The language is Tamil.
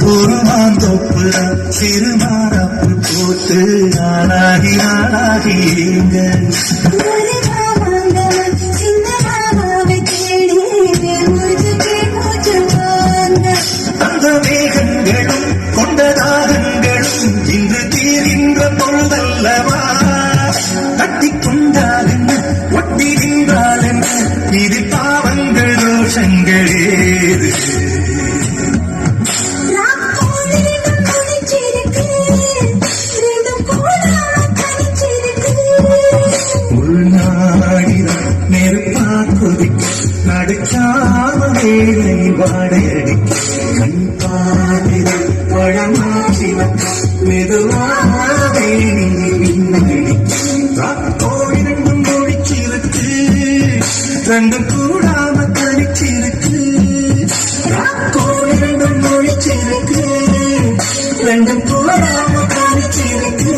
ஒரு மாந்தோப்புல சிறுமாறாப்பு போட்டு ஆளாகி ஆளாகிங்க அந்த மேகங்களும் கொண்டதாகங்களும் இன்று தீரின்ற பொழுதல்லவா கட்டிக்கொண்டால் என்ன ஒட்டி நின்றால் என்ன இது பாவங்கள் ரோஷங்களேது உள்நாடிதான் நெருப்பா கொதிக்க நடுக்காம வேலை வாடையடிக்க கண் பாடிதான் பழமாச்சின மெதுவாவே ராக்கோடி ரெண்டும் ஒழிச்சிருக்கு ரெண்டும் கூடாம கழிச்சிருக்கு ராக்கோடி ரெண்டும் ஒழிச்சிருக்கு ரெண்டும் கூடாம கழிச்சிருக்கு